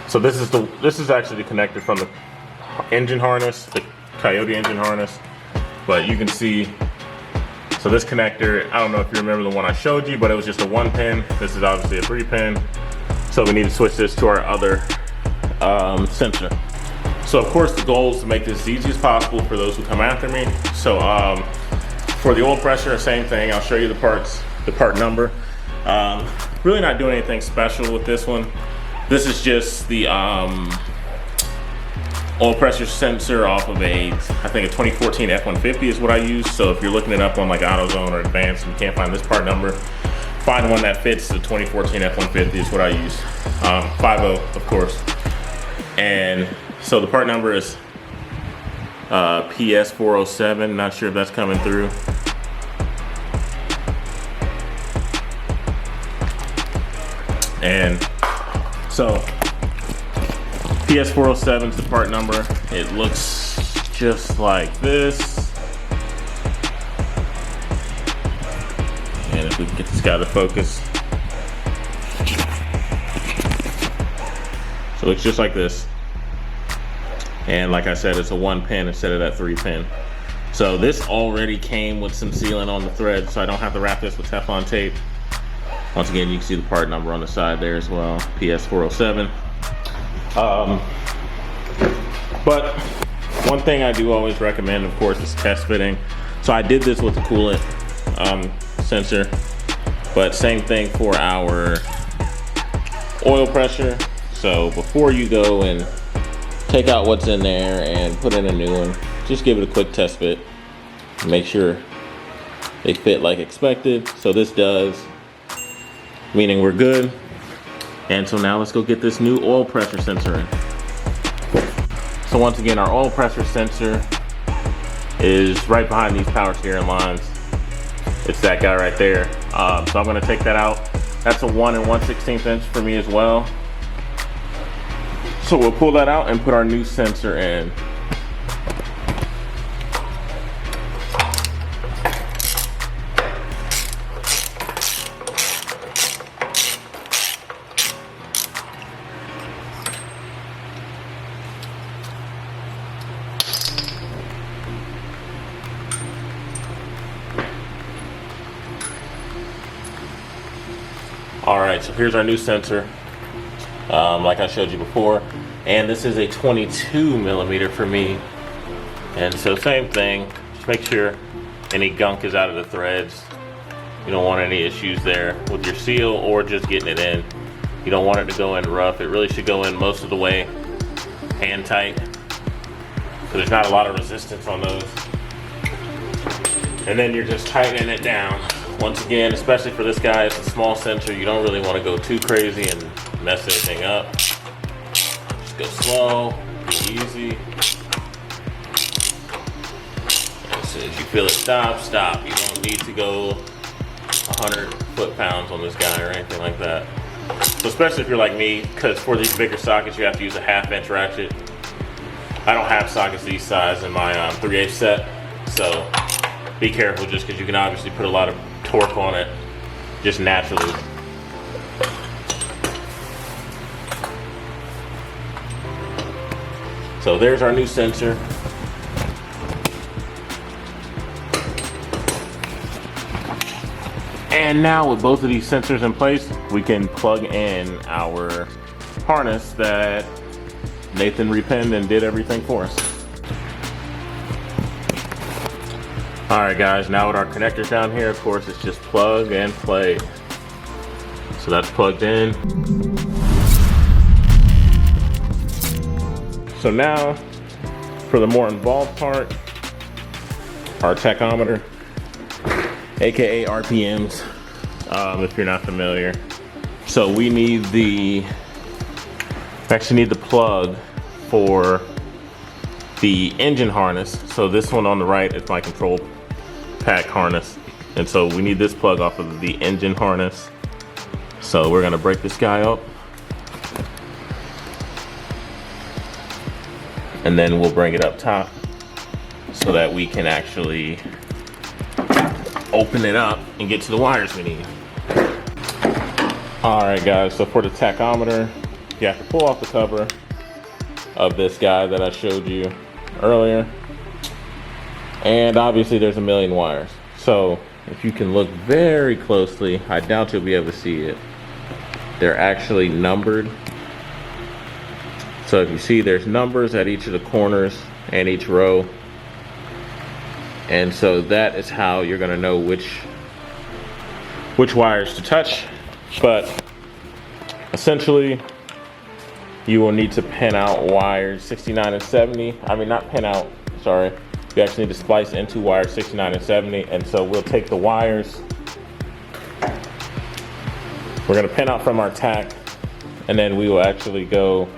So this is actually the connector from the engine harness, the Coyote engine harness. But you can see, so this connector, I don't know if you remember the one I showed you, but it was just a 1 pin. This is obviously a 3 pin. So we need to switch this to our other sensor. So of course the goal is to make this as easy as possible for those who come after me. So for the oil pressure, same thing. I'll show you the parts, the part number. Really not doing anything special with this one. This is just the oil pressure sensor off of I think a 2014 F-150 is what I use. So if you're looking it up on like AutoZone or Advanced and you can't find this part number, find one that fits the 2014 F-150 is what I use. 5.0 of course. And so the part number is PS407, not sure if that's coming through. And so PS407 is the part number. It looks just like this. And if we can get this guy to focus. So it looks just like this. And like I said, it's a 1 pin instead of that 3 pin. So this already came with some sealant on the thread, so I don't have to wrap this with Teflon tape. Once again, you can see the part number on the side there as well, PS407. But one thing I do always recommend, of course, is test fitting. So I did this with the coolant sensor, but same thing for our oil pressure. So before you go and take out what's in there and put in a new one, just give it a quick test fit. Make sure they fit like expected. So this does, meaning we're good. And so now let's go get this new oil pressure sensor in. So once again, our oil pressure sensor is right behind these power steering lines. It's that guy right there. So I'm gonna take that out. That's a 1 1/16 inch for me as well. So we'll pull that out and put our new sensor in. All right, so here's our new sensor. Like I showed you before, and this is a 22 millimeter for me. And so same thing, just make sure any gunk is out of the threads. You don't want any issues there with your seal or just getting it in. You don't want it to go in rough. It really should go in most of the way hand tight, so there's not a lot of resistance on those. And then you're just tightening it down. Once again, especially for this guy, it's a small sensor. You don't really want to go too crazy and mess anything up. Just go slow, be easy. As soon as you feel it stop, stop. You don't need to go 100 foot-pounds on this guy or anything like that. So especially if you're like me, because for these bigger sockets, you have to use a 1/2 inch ratchet. I don't have sockets these size in my 3/8 set, so be careful just because you can obviously put a lot of torque on it just naturally. So there's our new sensor. And now with both of these sensors in place, we can plug in our harness that Nathan repinned and did everything for us. All right guys, now with our connectors down here, of course, it's just plug and play. So that's plugged in. So now, for the more involved part, our tachometer, AKA RPMs, if you're not familiar. So we need actually need the plug for the engine harness. So this one on the right is my control pack harness. And so we need this plug off of the engine harness. So we're gonna break this guy up. And then we'll bring it up top so that we can actually open it up and get to the wires we need. All right guys, so for the tachometer, you have to pull off the cover of this guy that I showed you earlier. And obviously there's a million wires. So if you can look very closely, I doubt you'll be able to see it. They're actually numbered. So if you see, there's numbers at each of the corners and each row. And so that is how you're gonna know which wires to touch. But essentially, you will need to pin out wires 69 and 70. I mean, not pin out, sorry. You actually need to splice into wires 69 and 70. And so we'll take the wires, we're gonna pin out from our tack, and then we will actually go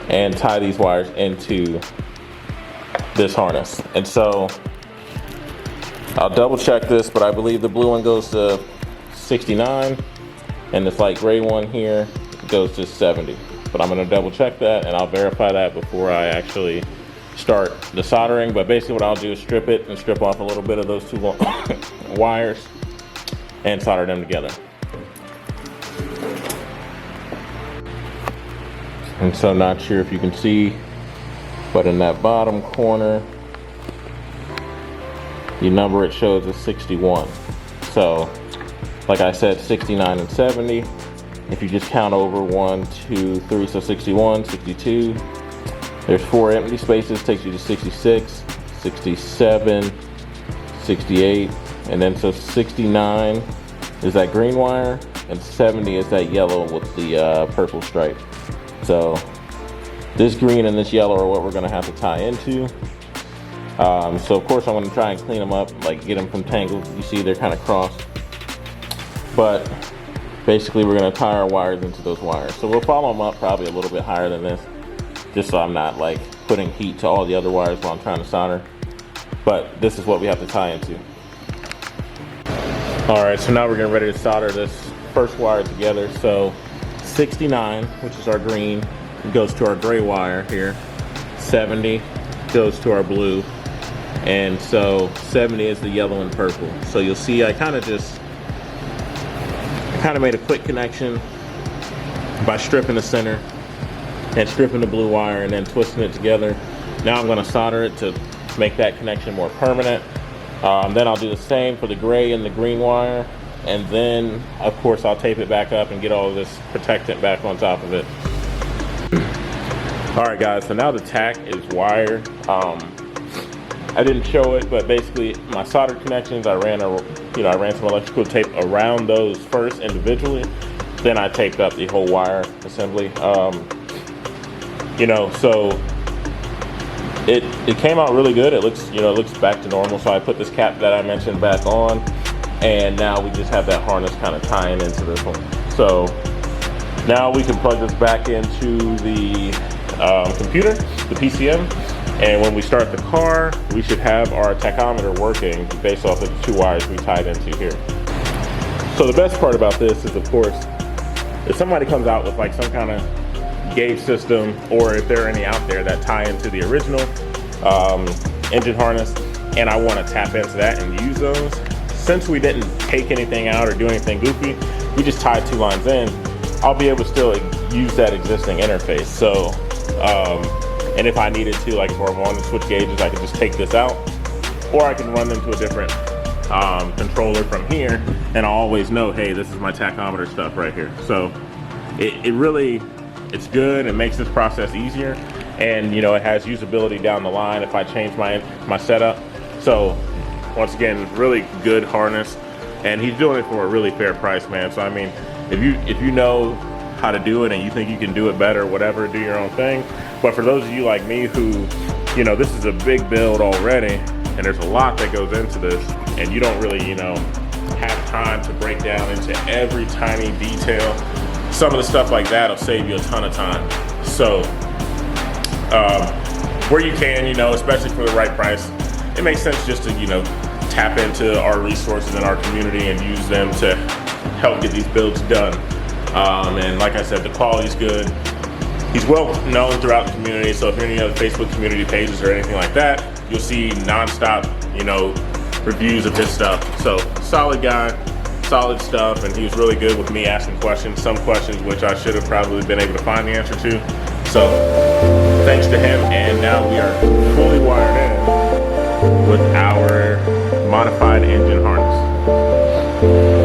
and tie these wires into this harness. And so I'll double check this, but I believe the blue one goes to 69 and this light gray one here goes to 70. But I'm gonna double check that and I'll verify that before I actually start the soldering. But basically what I'll do is strip it and strip off a little bit of those two wires and solder them together. And so not sure if you can see, but in that bottom corner, the number it shows is 61. So, like I said, 69 and 70. If you just count over 1, 2, 3, so 61, 62. There's 4 empty spaces, takes you to 66, 67, 68, and then so 69 is that green wire, and 70 is that yellow with the purple stripe. So this green and this yellow are what we're gonna have to tie into. So of course I'm gonna try and clean them up, like get them from tangles. You see they're kind of crossed. But basically we're gonna tie our wires into those wires. So we'll follow them up probably a little bit higher than this, just so I'm not like putting heat to all the other wires while I'm trying to solder. But this is what we have to tie into. All right, so now we're getting ready to solder this first wire together. So 69, which is our green, goes to our gray wire here. 70 goes to our blue. And so 70 is the yellow and purple. So you'll see I kind of made a quick connection by stripping the center and stripping the blue wire and then twisting it together. Now I'm gonna solder it to make that connection more permanent. Then I'll do the same for the gray and the green wire. And then, of course, I'll tape it back up and get all of this protectant back on top of it. All right, guys, so now the tack is wired. I didn't show it, but basically my solder connections, I ran some electrical tape around those first individually. Then I taped up the whole wire assembly. So it came out really good. It looks back to normal. So I put this cap that I mentioned back on. And now we just have that harness kind of tying into this one. So now we can plug this back into the computer, the PCM. And when we start the car, we should have our tachometer working based off of the 2 wires we tied into here. So the best part about this is, of course, if somebody comes out with like some kind of gauge system, or if there are any out there that tie into the original engine harness, and I want to tap into that and use those, since we didn't take anything out or do anything goofy, we just tied 2 lines in, I'll be able to still use that existing interface. So, and if I needed to, like if I wanted to switch gauges, I can just take this out, or I can run them to a different controller from here, and I'll always know, hey, this is my tachometer stuff right here. So it's good. It makes this process easier, and it has usability down the line if I change my setup. So once again, really good harness, and he's doing it for a really fair price, man. So I mean, if you know how to do it and you think you can do it better, whatever, do your own thing. But for those of you like me who, this is a big build already, and there's a lot that goes into this, and you don't really, have time to break down into every tiny detail, some of the stuff like that will save you a ton of time. So where you can, especially for the right price, it makes sense just to, tap into our resources in our community and use them to help get these builds done. And like I said, the quality's good. He's well known throughout the community, so if you're in any other Facebook community pages or anything like that, you'll see nonstop, reviews of his stuff. So solid guy, solid stuff, and he was really good with me asking questions, some questions which I should have probably been able to find the answer to. So thanks to him, and now we are fully wired in with our modified engine harness.